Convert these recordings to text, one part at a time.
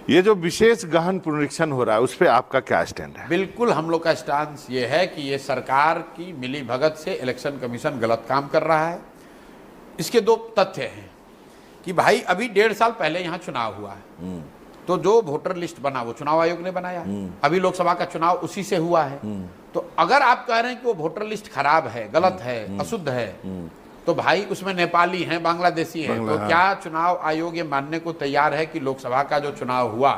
ये जो विशेष गहन पुनरीक्षण हो रहा है उस पर आपका क्या स्टैंड है? बिल्कुल हम लोग का स्टांस ये है कि ये सरकार की मिली भगत से इलेक्शन कमीशन गलत काम कर रहा है। इसके दो तथ्य हैं कि भाई अभी 1.5 साल पहले यहाँ चुनाव हुआ है, तो जो वोटर लिस्ट बना वो चुनाव आयोग ने बनाया। अभी लोकसभा का चुनाव उसी से हुआ है। तो अगर आप कह रहे हैं कि वो वोटर लिस्ट खराब है, गलत है, अशुद्ध है, तो भाई उसमें नेपाली हैं, बांग्लादेशी हैं, तो क्या चुनाव आयोग ये मानने को तैयार है कि लोकसभा का जो चुनाव हुआ,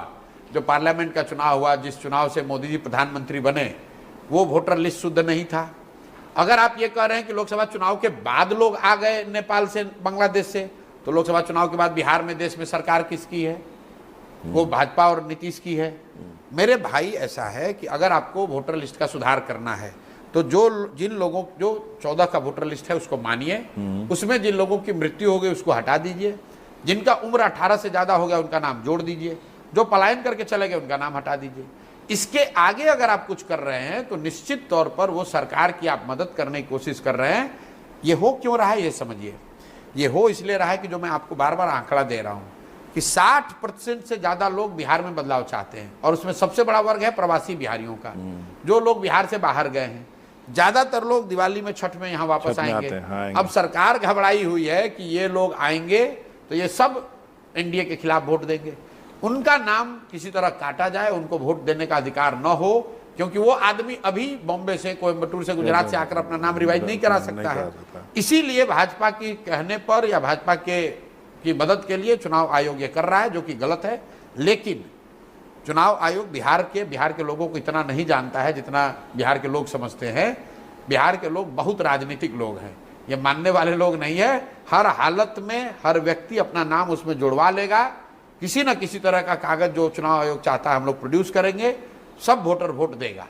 जो पार्लियामेंट का चुनाव हुआ, जिस चुनाव से मोदी जी प्रधानमंत्री बने, वो वोटर लिस्ट शुद्ध नहीं था? अगर आप ये कह रहे हैं कि लोकसभा चुनाव के बाद लोग आ गए नेपाल से, बांग्लादेश से, तो लोकसभा चुनाव के बाद बिहार में देश में सरकार किसकी है? वो भाजपा और नीतीश की है। मेरे भाई ऐसा है कि अगर आपको वोटर लिस्ट का सुधार करना है तो जिन लोगों, जो 14 का वोटर लिस्ट है उसको मानिए, उसमें जिन लोगों की मृत्यु हो गई उसको हटा दीजिए, जिनका उम्र 18 से ज्यादा हो गया उनका नाम जोड़ दीजिए, जो पलायन करके चले गए उनका नाम हटा दीजिए। इसके आगे अगर आप कुछ कर रहे हैं तो निश्चित तौर पर वो सरकार की आप मदद करने की कोशिश कर रहे हैं। ये हो क्यों रहा है ये समझिए। ये हो इसलिए रहा है कि जो मैं आपको बार बार आंकड़ा दे रहा हूं कि 60% से ज्यादा लोग बिहार में बदलाव चाहते हैं, और उसमें सबसे बड़ा वर्ग है प्रवासी बिहारियों का, जो लोग बिहार से बाहर गए हैं। ज्यादातर लोग दिवाली में, छठ में यहाँ वापस आएंगे। अब सरकार घबराई हुई है कि ये लोग आएंगे तो ये सब एनडीए के खिलाफ वोट देंगे, उनका नाम किसी तरह काटा जाए, उनको वोट देने का अधिकार न हो, क्योंकि वो आदमी अभी बॉम्बे से, कोयम्बटूर से, गुजरात से आकर अपना नाम रिवाइज नहीं करा सकता है। इसीलिए भाजपा की कहने पर या भाजपा की मदद के लिए चुनाव आयोग ये कर रहा है, जो कि गलत है। लेकिन चुनाव आयोग बिहार के लोगों को इतना नहीं जानता है जितना बिहार के लोग समझते हैं। बिहार के लोग बहुत राजनीतिक लोग हैं, ये मानने वाले लोग नहीं है। हर हालत में हर व्यक्ति अपना नाम उसमें जुड़वा लेगा। किसी न किसी तरह का कागज जो चुनाव आयोग चाहता है हम लोग प्रोड्यूस करेंगे, सब वोटर वोट देगा।